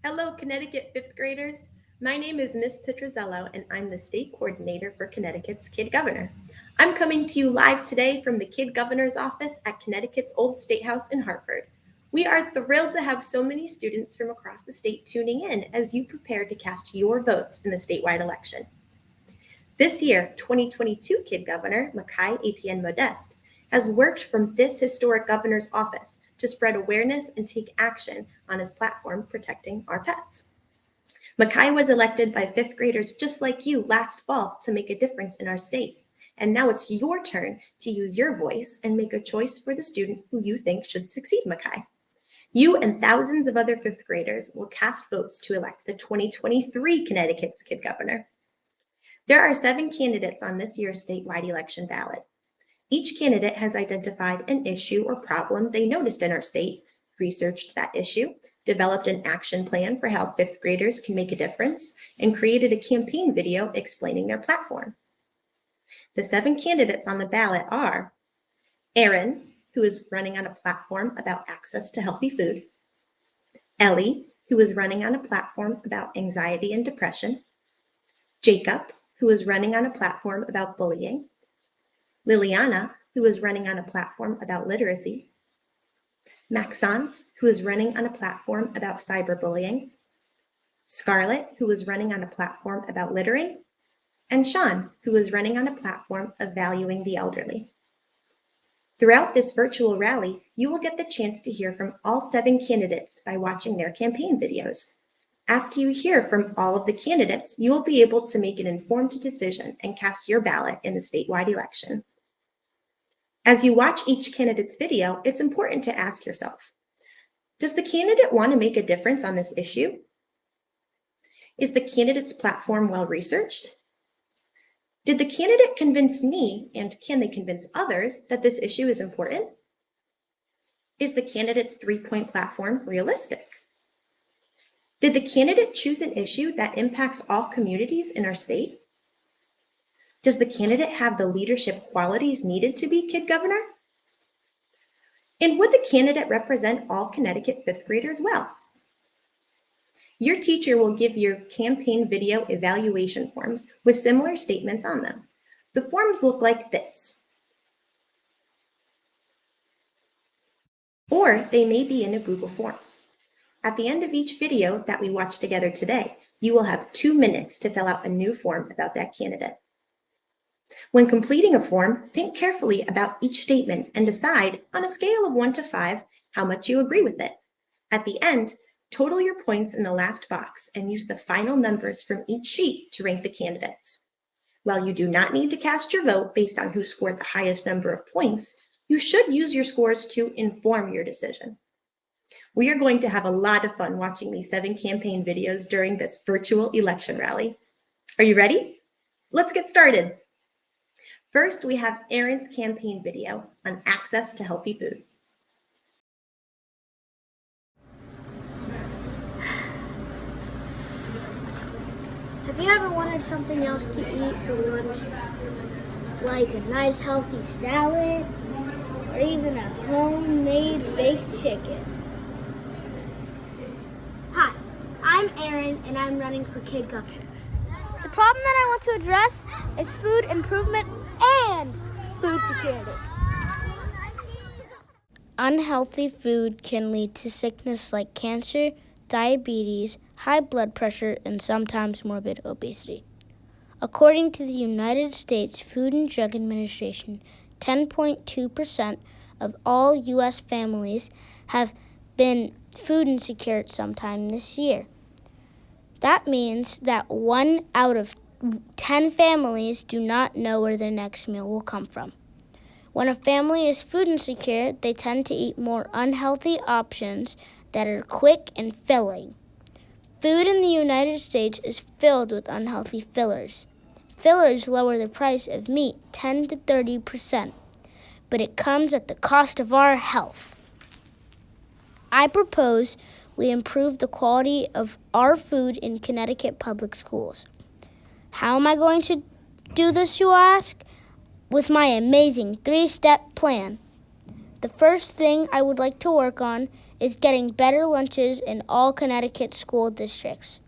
Hello, Connecticut fifth graders. My name is Miss Pitruzzello, and I'm the state coordinator for Connecticut's Kid Governor. I'm coming to you live today from the Kid Governor's office at Connecticut's Old State House in Hartford. We are thrilled to have so many students from across the state tuning in as you prepare to cast your votes in the statewide election. This year, 2022 Kid Governor Makai Etienne Modeste has worked from this historic governor's office to spread awareness and take action on his platform, Protecting Our Pets. Makai was elected by fifth graders just like you last fall to make a difference in our state. And now it's your turn to use your voice and make a choice for the student who you think should succeed Makai. You and thousands of other fifth graders will cast votes to elect the 2023 Connecticut's Kid Governor. There are 7 candidates on this year's statewide election ballot. Each candidate has identified an issue or problem they noticed in our state, researched that issue, developed an action plan for how fifth graders can make a difference, and created a campaign video explaining their platform. The 7 candidates on the ballot are Aaron, who is running on a platform about access to healthy food, Ellie, who is running on a platform about anxiety and depression, Jacob, who is running on a platform about bullying, Liliana, who is running on a platform about literacy, Maxence, who is running on a platform about cyberbullying, Scarlett, who is running on a platform about littering, and Sean, who is running on a platform of valuing the elderly. Throughout this virtual rally, you will get the chance to hear from all 7 candidates by watching their campaign videos. After you hear from all of the candidates, you will be able to make an informed decision and cast your ballot in the statewide election. As you watch each candidate's video, it's important to ask yourself, does the candidate want to make a difference on this issue? Is the candidate's platform well researched? Did the candidate convince me, and can they convince others, that this issue is important? Is the candidate's 3-point platform realistic? Did the candidate choose an issue that impacts all communities in our state? Does the candidate have the leadership qualities needed to be Kid Governor? And would the candidate represent all Connecticut fifth graders well? Your teacher will give your campaign video evaluation forms with similar statements on them. The forms look like this. Or they may be in a Google form. At the end of each video that we watch together today, you will have 2 minutes to fill out a new form about that candidate. When completing a form, think carefully about each statement and decide, on a scale of 1 to 5, how much you agree with it. At the end, total your points in the last box and use the final numbers from each sheet to rank the candidates. While you do not need to cast your vote based on who scored the highest number of points, you should use your scores to inform your decision. We are going to have a lot of fun watching these 7 campaign videos during this virtual election rally. Are you ready? Let's get started. First, we have Aaron's campaign video on access to healthy food. Have you ever wanted something else to eat for lunch? Like a nice healthy salad or even a homemade baked chicken? Hi, I'm Aaron and I'm running for Kid Governor. The problem that I want to address is food improvement and food security. Unhealthy food can lead to sickness like cancer, diabetes, high blood pressure, and sometimes morbid obesity. According to the United States Food and Drug Administration, 10.2% of all U.S. families have been food insecure at some time this year. That means that 1 out of 10 families do not know where their next meal will come from. When a family is food insecure, they tend to eat more unhealthy options that are quick and filling. Food in the United States is filled with unhealthy fillers. Fillers lower the price of meat 10 to 30%, but it comes at the cost of our health. I propose we improve the quality of our food in Connecticut public schools. How am I going to do this, you ask? With my amazing 3-step plan. The first thing I would like to work on is getting better lunches in all Connecticut school districts.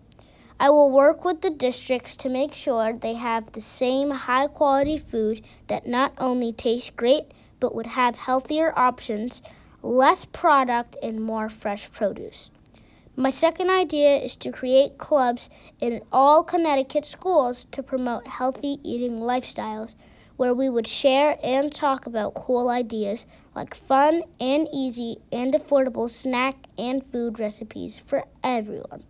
I will work with the districts to make sure they have the same high-quality food that not only tastes great, but would have healthier options, less product, and more fresh produce. My second idea is to create clubs in all Connecticut schools to promote healthy eating lifestyles, where we would share and talk about cool ideas like fun and easy and affordable snack and food recipes for everyone.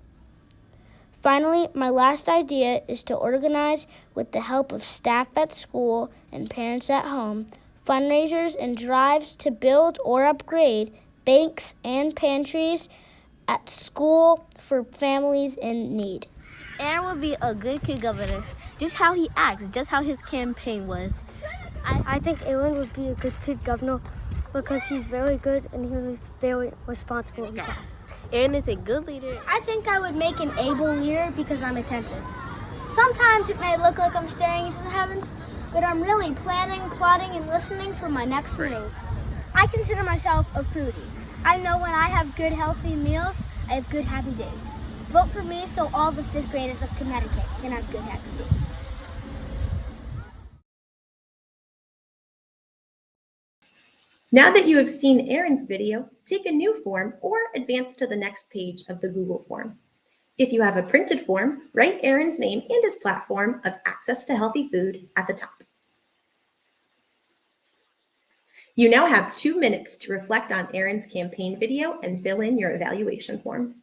Finally, my last idea is to organize, with the help of staff at school and parents at home, fundraisers and drives to build or upgrade banks and pantries at school for families in need. Aaron would be a good kid governor. Just how he acts, just how his campaign was. I think Aaron would be a good kid governor because he's very good and he was very responsible in class. Aaron is a good leader. I think I would make an able leader because I'm attentive. Sometimes it may look like I'm staring into the heavens, but I'm really planning, plotting, and listening for my next move. I consider myself a foodie. I know when I have good, healthy meals, I have good, happy days. Vote for me so all the 5th graders of Connecticut can have good, happy days. Now that you have seen Aaron's video, take a new form or advance to the next page of the Google form. If you have a printed form, write Aaron's name and his platform of access to healthy food at the top. You now have 2 minutes to reflect on Aaron's campaign video and fill in your evaluation form.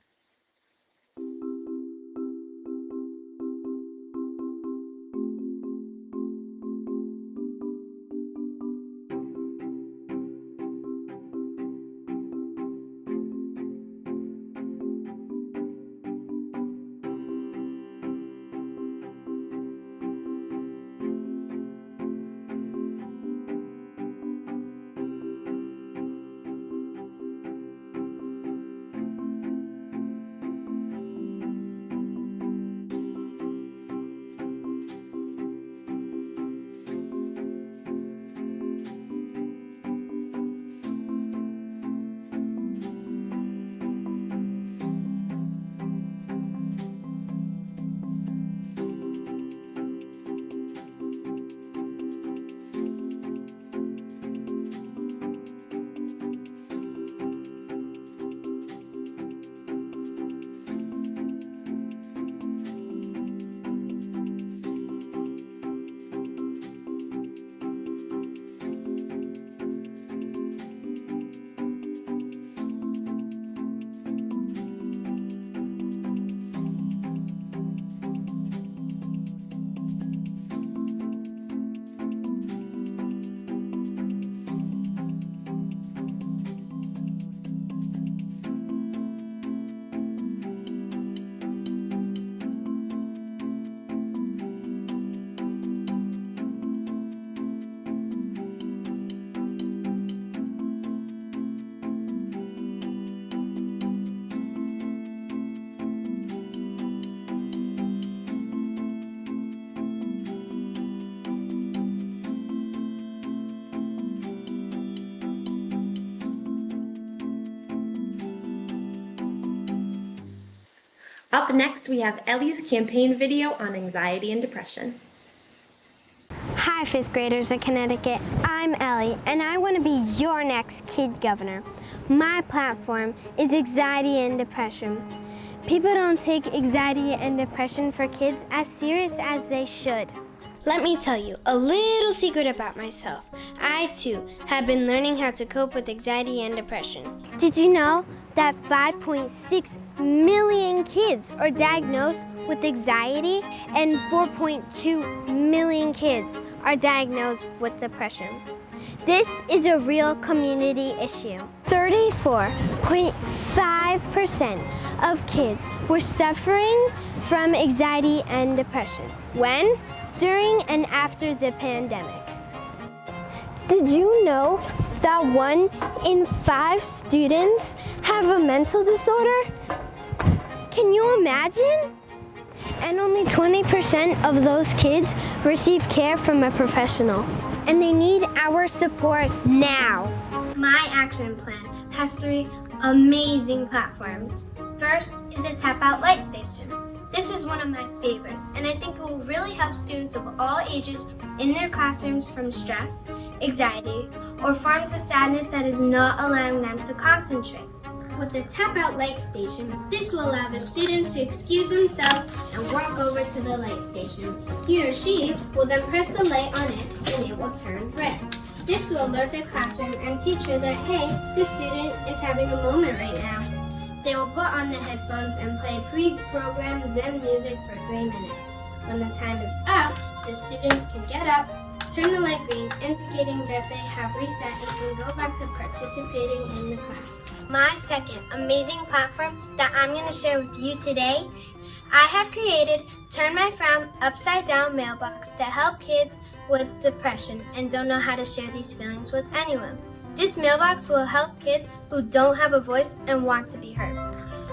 Up next, we have Ellie's campaign video on anxiety and depression. Hi, 5th graders of Connecticut. I'm Ellie, and I want to be your next kid governor. My platform is anxiety and depression. People don't take anxiety and depression for kids as serious as they should. Let me tell you a little secret about myself. I, too, have been learning how to cope with anxiety and depression. Did you know that 5.6 million kids are diagnosed with anxiety and 4.2 million kids are diagnosed with depression? This is a real community issue. 34.5% of kids were suffering from anxiety and depression. When? During and after the pandemic. Did you know that 1 in 5 students have a mental disorder? Can you imagine? And only 20% of those kids receive care from a professional. And they need our support now. My action plan has 3 amazing platforms. First is the Tap Out Light Station. This is one of my favorites, and I think it will really help students of all ages in their classrooms from stress, anxiety, or forms of sadness that is not allowing them to concentrate. With the Tap Out Light Station, this will allow the students to excuse themselves and walk over to the light station. He or she will then press the light on it and it will turn red. This will alert the classroom and teacher that, hey, the student is having a moment right now. They will put on the headphones and play pre-programmed Zen music for 3 minutes. When the time is up, the students can get up, turn the light green, indicating that they have reset and can go back to participating in the class. My second amazing platform that I'm going to share with you today, I have created Turn My Frown Upside Down mailbox to help kids with depression and don't know how to share these feelings with anyone. This mailbox will help kids who don't have a voice and want to be heard.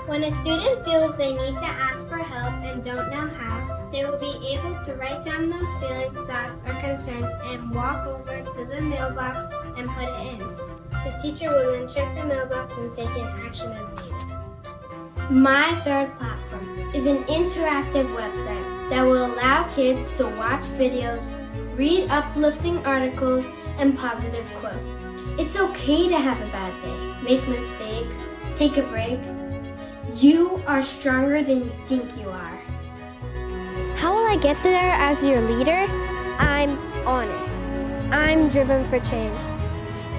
When a student feels they need to ask for help and don't know how, they will be able to write down those feelings, thoughts, or concerns and walk over to the mailbox and put it in. The teacher will then check the mailbox and take an action as needed. My third platform is an interactive website that will allow kids to watch videos, read uplifting articles, and positive quotes. It's okay to have a bad day, make mistakes, take a break. You are stronger than you think you are. How will I get there as your leader? I'm honest. I'm driven for change.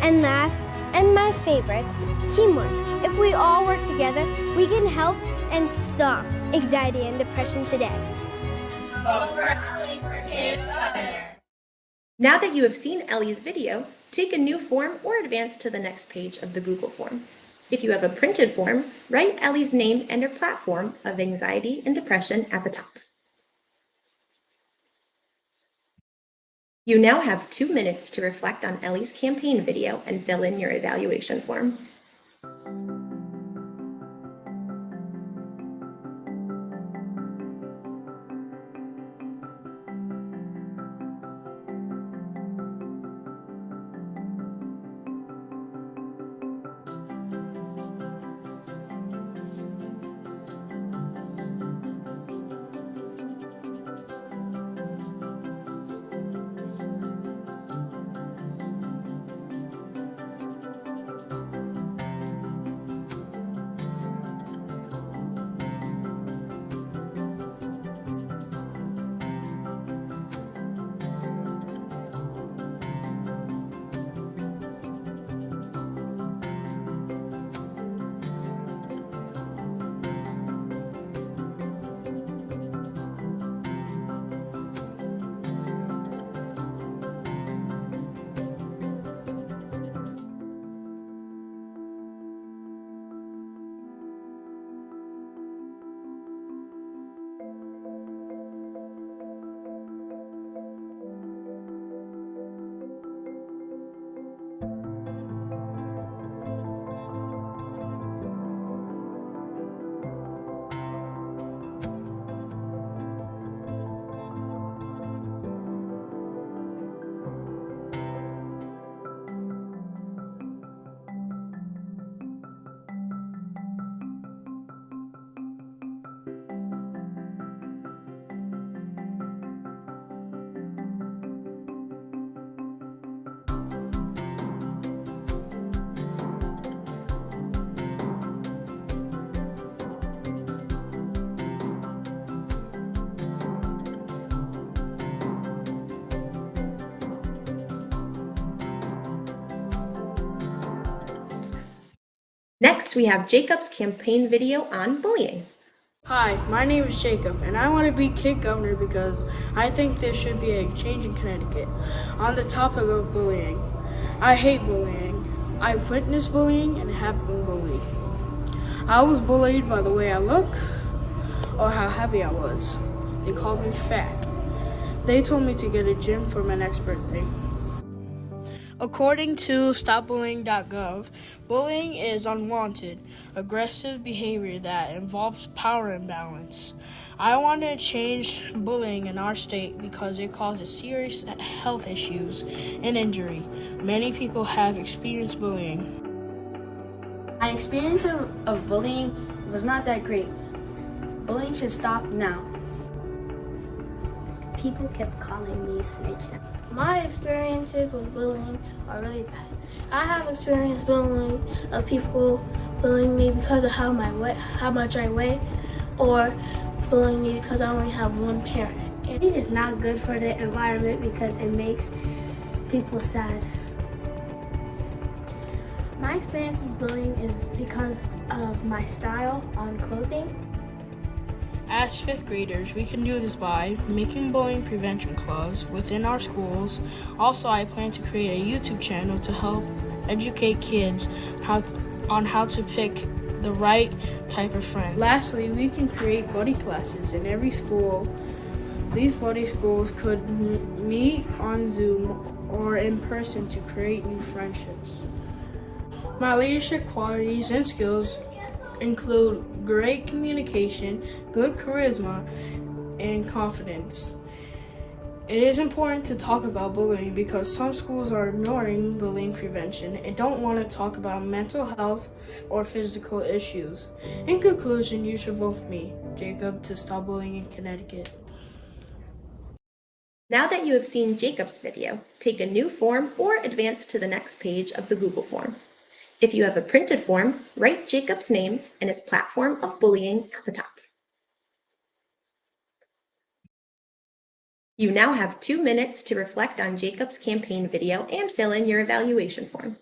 And last, and my favorite, teamwork. If we all work together, we can help and stop anxiety and depression today. Vote for Ellie for Kid Governor. Now that you have seen Ellie's video, take a new form or advance to the next page of the Google form. If you have a printed form, write Ellie's name and her platform of anxiety and depression at the top. You now have 2 minutes to reflect on Ellie's campaign video and fill in your evaluation form. Next, we have Jacob's campaign video on bullying. Hi, my name is Jacob, and I want to be kid governor because I think there should be a change in Connecticut. On the topic of bullying, I hate bullying. I've witnessed bullying and have been bullied. I was bullied by the way I look or how heavy I was. They called me fat. They told me to get a gym for my next birthday. According to stopbullying.gov, bullying is unwanted, aggressive behavior that involves power imbalance. I want to change bullying in our state because it causes serious health issues and injury. Many people have experienced bullying. My experience of bullying was not that great. Bullying should stop now. People kept calling me snitch. My experiences with bullying are really bad. I have experienced bullying of people bullying me because of how much I weigh, or bullying me because I only have one parent. It is not good for the environment because it makes people sad. My experience with bullying is because of my style on clothing. As fifth graders, we can do this by making bullying prevention clubs within our schools. Also, I plan to create a YouTube channel to help educate kids on how to pick the right type of friend. Lastly, we can create buddy classes in every school. These buddy schools could meet on Zoom or in person to create new friendships. My leadership qualities and skills include great communication, good charisma, and confidence. It is important to talk about bullying because some schools are ignoring bullying prevention and don't want to talk about mental health or physical issues. In conclusion, you should vote for me, Jacob, to stop bullying in Connecticut. Now that you have seen Jacob's video, take a new form or advance to the next page of the Google form. If you have a printed form, write Jacob's name and his platform of bullying at the top. You now have 2 minutes to reflect on Jacob's campaign video and fill in your evaluation form.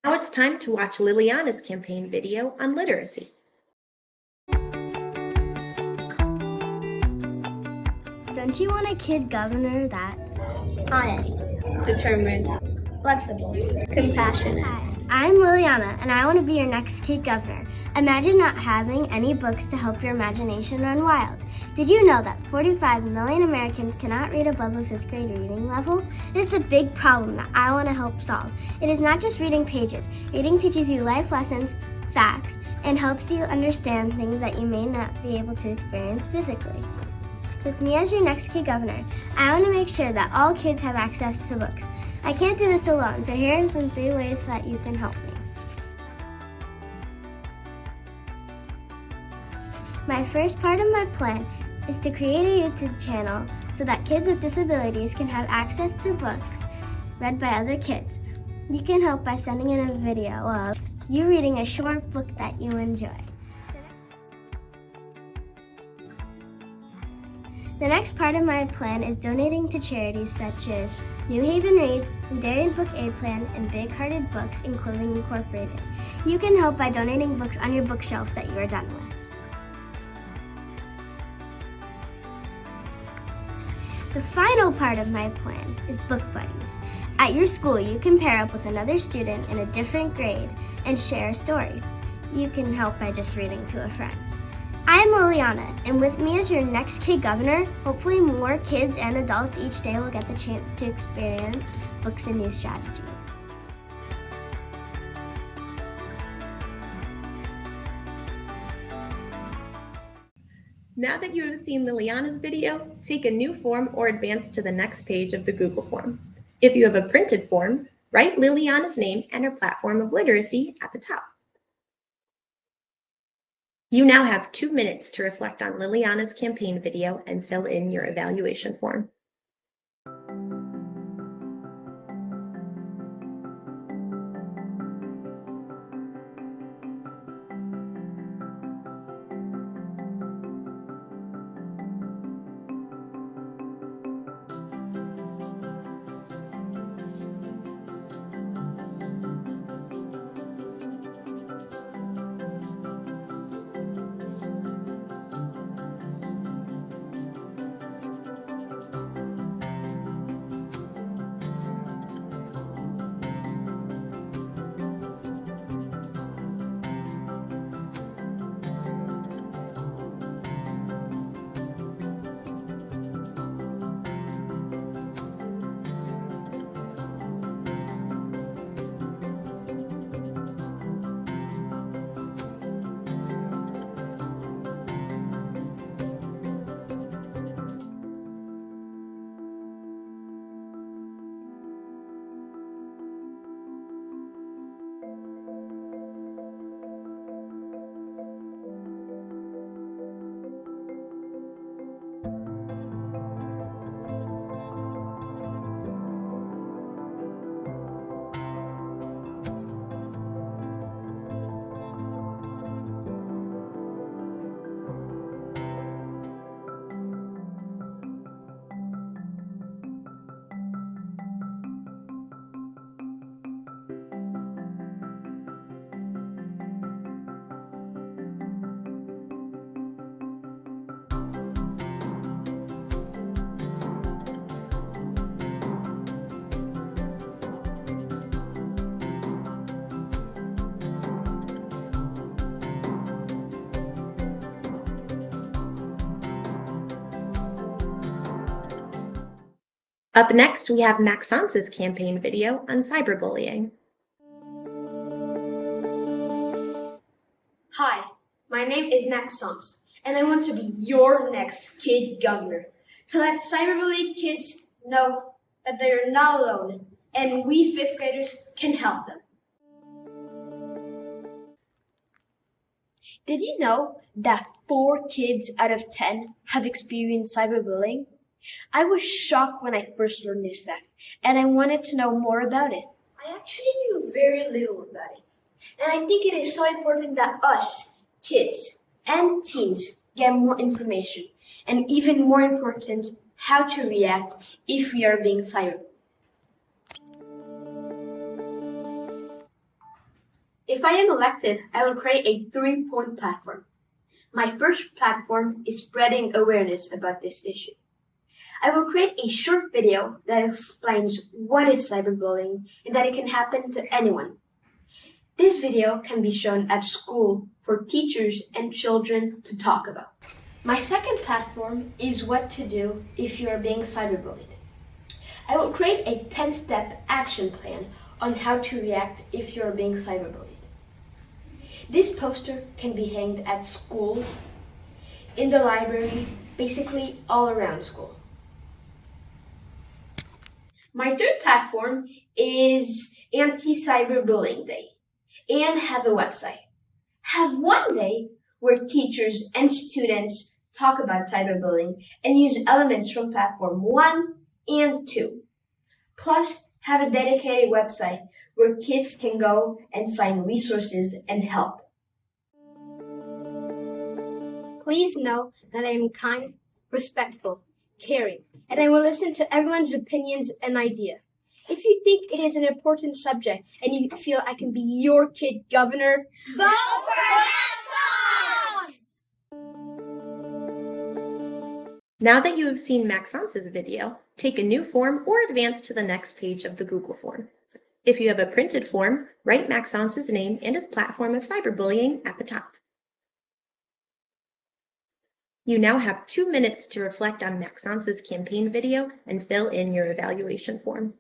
Now it's time to watch Liliana's campaign video on literacy. Don't you want a kid governor that's Honest, determined, flexible, compassionate. Hi, I'm Liliana, and I want to be your next kid governor. Imagine not having any books to help your imagination run wild. Did you know that 45 million Americans cannot read above a 5th grade reading level? This is a big problem that I want to help solve. It is not just reading pages. Reading teaches you life lessons, facts, and helps you understand things that you may not be able to experience physically. With me as your next kid governor, I want to make sure that all kids have access to books. I can't do this alone, so here are some 3 ways that you can help me. My first part of my plan is to create a YouTube channel so that kids with disabilities can have access to books read by other kids. You can help by sending in a video of you reading a short book that you enjoy. The next part of my plan is donating to charities such as New Haven Reads, Darien Book Aid Plan, and Big Hearted Books and Clothing Incorporated. You can help by donating books on your bookshelf that you are done with. The final part of my plan is book buddies. At your school, you can pair up with another student in a different grade and share a story. You can help by just reading to a friend. I'm Liliana, and with me as your next Kid Governor, hopefully more kids and adults each day will get the chance to experience books and new strategies. Now that you have seen Liliana's video, take a new form or advance to the next page of the Google form. If you have a printed form, write Liliana's name and her platform of literacy at the top. You now have 2 minutes to reflect on Liliana's campaign video and fill in your evaluation form. Up next, we have Maxence's campaign video on cyberbullying. Hi, my name is Maxence, and I want to be your next Kid Governor to let cyberbullied kids know that they are not alone, and we 5th graders can help them. Did you know that 4 kids out of 10 have experienced cyberbullying? I was shocked when I first learned this fact, and I wanted to know more about it. I actually knew very little about it, and I think it is so important that us, kids and teens, get more information, and even more important, how to react if we are being cyberbullied. If I am elected, I will create a 3-point platform. My first platform is spreading awareness about this issue. I will create a short video that explains what is cyberbullying and that it can happen to anyone. This video can be shown at school for teachers and children to talk about. My second platform is what to do if you are being cyberbullied. I will create a 10-step action plan on how to react if you are being cyberbullied. This poster can be hanged at school, in the library, basically all around school. My third platform is Anti-Cyberbullying Day and have a website. Have one day where teachers and students talk about cyberbullying and use elements from platform 1 and 2. Plus, have a dedicated website where kids can go and find resources and help. Please know that I am kind, respectful, caring, and I will listen to everyone's opinions and idea. If you think it is an important subject and you feel I can be your kid governor, Vote for Maxence! Now that you have seen Maxence's video, take a new form or advance to the next page of the Google form. If you have a printed form, write Maxence's name and his platform of cyberbullying at the top. You now have 2 minutes to reflect on Maxence's campaign video and fill in your evaluation form.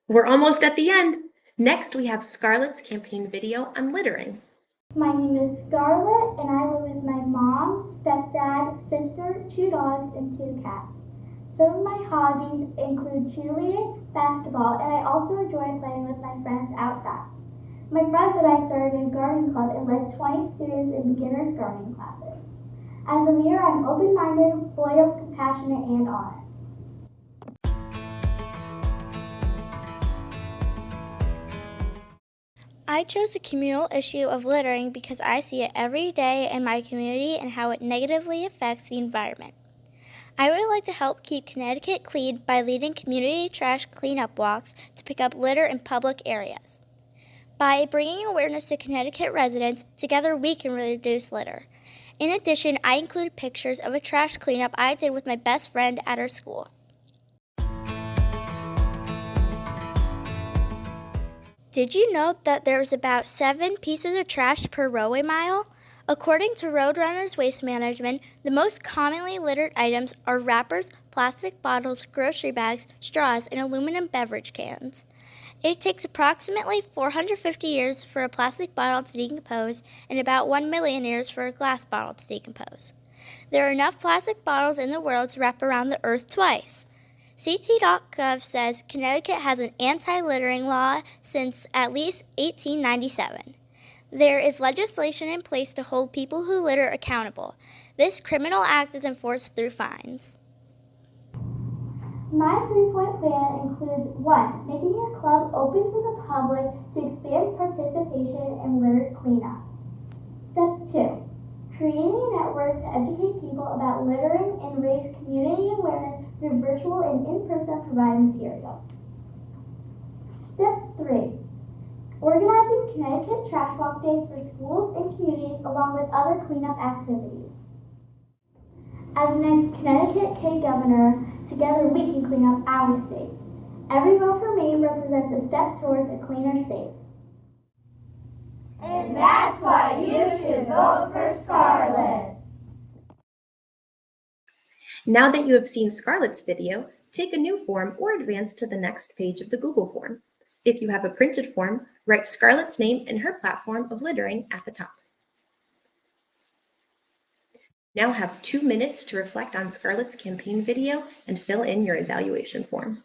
We're almost at the end. Next, we have Scarlett's campaign video on littering. My name is Scarlett, and I live with my mom, stepdad, sister, 2 dogs, and 2 cats. Some of my hobbies include cheerleading, basketball, and I also enjoy playing with my friends outside. My friends and I started a gardening club and led 20 students in beginner's gardening classes. As a leader, I'm open-minded, loyal, compassionate, and honest. I chose the communal issue of littering because I see it every day in my community and how it negatively affects the environment. I would like to help keep Connecticut clean by leading community trash cleanup walks to pick up litter in public areas. By bringing awareness to Connecticut residents, together we can reduce litter. In addition, I included pictures of a trash cleanup I did with my best friend at our school. Did you know that there's about 7 pieces of trash per roadway mile? According to Roadrunners Waste Management, the most commonly littered items are wrappers, plastic bottles, grocery bags, straws, and aluminum beverage cans. It takes approximately 450 years for a plastic bottle to decompose and about 1 million years for a glass bottle to decompose. There are enough plastic bottles in the world to wrap around the earth twice. CT.gov says Connecticut has an anti-littering law since at least 1897. There is legislation in place to hold people who litter accountable. This criminal act is enforced through fines. My 3-point plan includes 1. Making your club open to the public to expand participation in litter cleanup. Step 2. Creating a network to educate people about littering and raise community awareness through virtual and in-person provided material. Step 3. Organizing Connecticut Trash Walk Day for schools and communities along with other cleanup activities. As the next Connecticut Kid Governor, together we can clean up our state. Every vote for me represents a step towards a cleaner state. And that's why you should vote for Scarlett. Now that you have seen Scarlett's video, take a new form or advance to the next page of the Google form. If you have a printed form, write Scarlett's name and her platform of littering at the top. Now have 2 minutes to reflect on Scarlett's campaign video and fill in your evaluation form.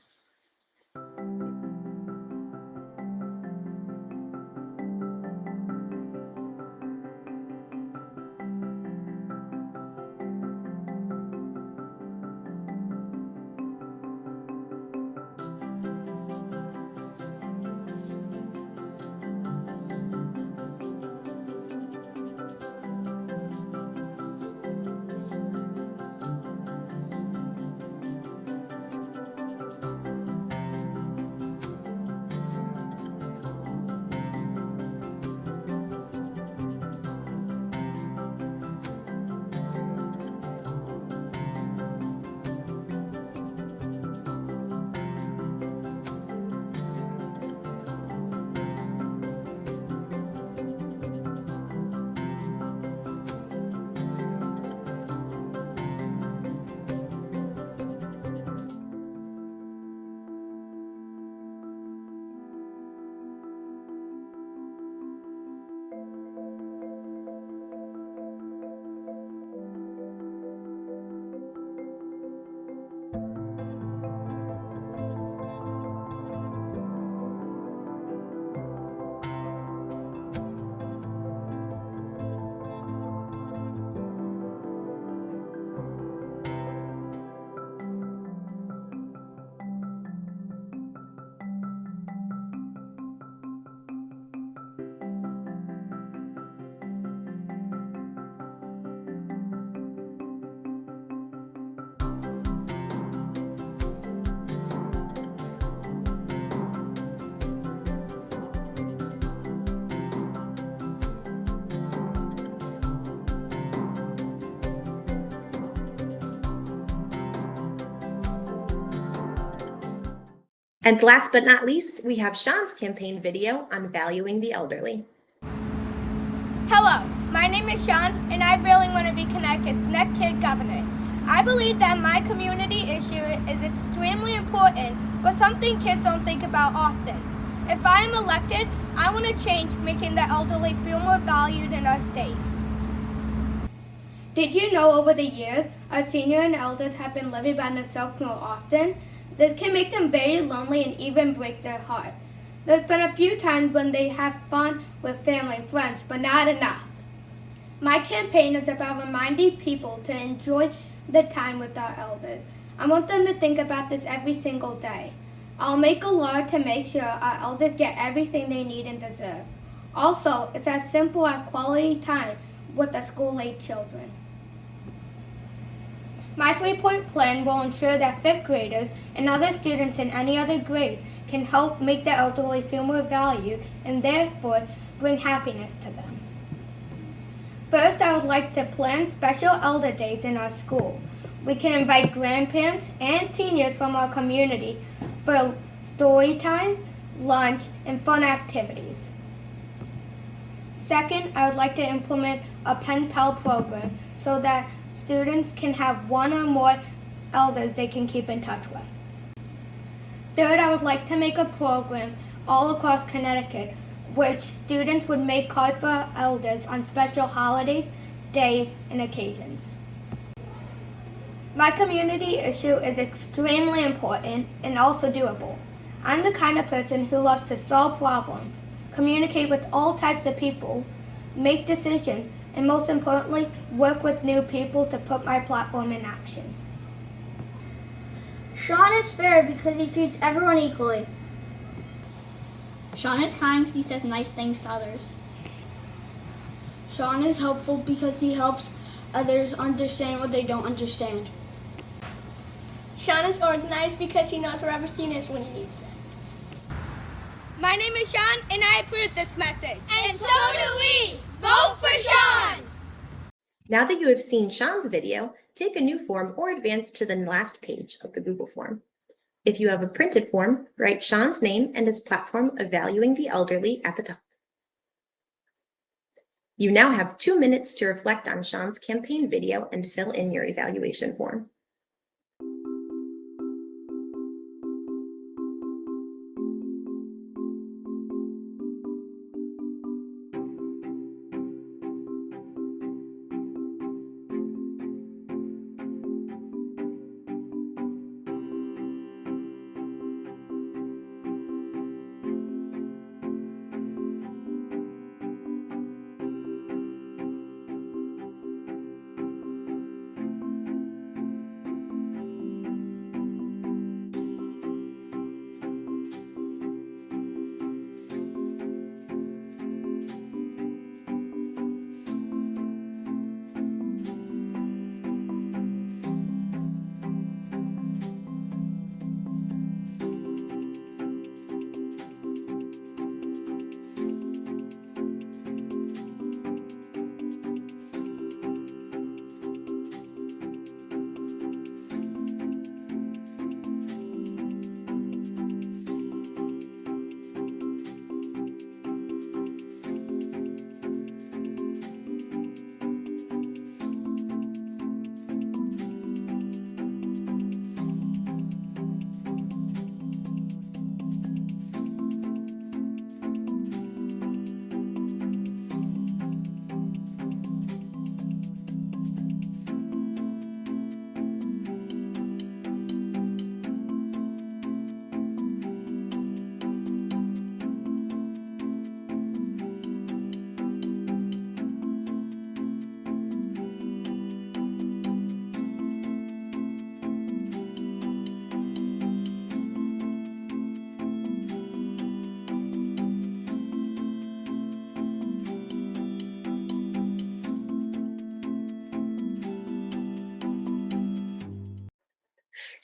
And last but not least, we have Sean's campaign video on valuing the elderly. Hello, my name is Sean, and I really want to be Connecticut's next kid governor. I believe that my community issue is extremely important, but something kids don't think about often. If I am elected, I want to change making the elderly feel more valued in our state. Did you know over the years, our senior and elders have been living by themselves more often? This can make them very lonely and even break their heart. There's been a few times when they have fun with family and friends, but not enough. My campaign is about reminding people to enjoy the time with our elders. I want them to think about this every single day. I'll make a law to make sure our elders get everything they need and deserve. Also, it's as simple as quality time with the school-age children. My 3-point plan will ensure that 5th graders and other students in any other grade can help make the elderly feel more valued and therefore bring happiness to them. First, I would like to plan special elder days in our school. We can invite grandparents and seniors from our community for story time, lunch, and fun activities. Second, I would like to implement a pen pal program so that students can have one or more elders they can keep in touch with. Third, I would like to make a program all across Connecticut which students would make cards for elders on special holidays, days, and occasions. My community issue is extremely important and also doable. I'm the kind of person who loves to solve problems, communicate with all types of people, make decisions, and most importantly, work with new people to put my platform in action. Sean is fair because he treats everyone equally. Sean is kind because he says nice things to others. Sean is helpful because he helps others understand what they don't understand. Sean is organized because he knows where everything is when he needs it. My name is Sean, and I approve this message. And so do we! Vote for Sean! Now that you have seen Sean's video, take a new form or advance to the last page of the Google form. If you have a printed form, write Sean's name and his platform of valuing the elderly at the top. You now have 2 minutes to reflect on Sean's campaign video and fill in your evaluation form.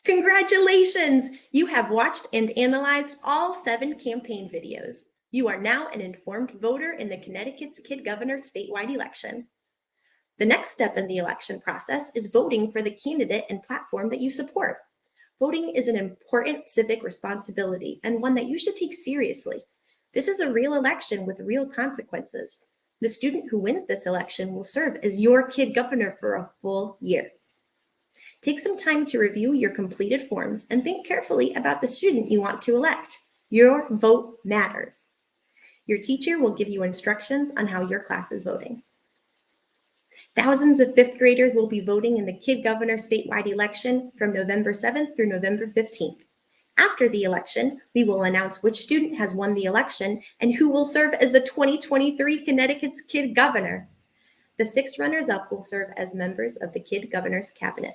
Congratulations! You have watched and analyzed all 7 campaign videos. You are now an informed voter in the Connecticut's Kid Governor statewide election. The next step in the election process is voting for the candidate and platform that you support. Voting is an important civic responsibility and one that you should take seriously. This is a real election with real consequences. The student who wins this election will serve as your kid governor for a full year. Take some time to review your completed forms and think carefully about the student you want to elect. Your vote matters. Your teacher will give you instructions on how your class is voting. Thousands of 5th graders will be voting in the Kid Governor statewide election from November 7th through November 15th. After the election, we will announce which student has won the election and who will serve as the 2023 Connecticut's Kid Governor. The 6 runners-up will serve as members of the Kid Governor's cabinet.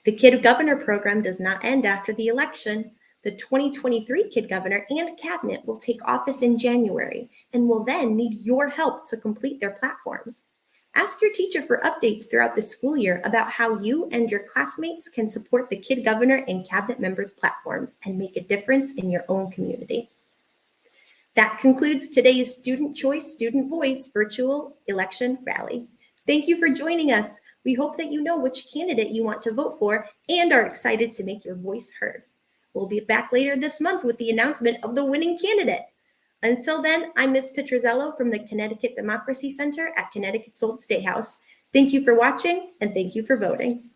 The Kid Governor program does not end after the election. The 2023 Kid Governor and cabinet will take office in January and will then need your help to complete their platforms. Ask your teacher for updates throughout the school year about how you and your classmates can support the Kid Governor and cabinet members' platforms and make a difference in your own community. That concludes today's Student Choice, Student Voice virtual election rally. Thank you for joining us. We hope that you know which candidate you want to vote for and are excited to make your voice heard. We'll be back later this month with the announcement of the winning candidate. Until then, I'm Ms. Pitruzzello from the Connecticut Democracy Center at Connecticut's Old State House. Thank you for watching and thank you for voting.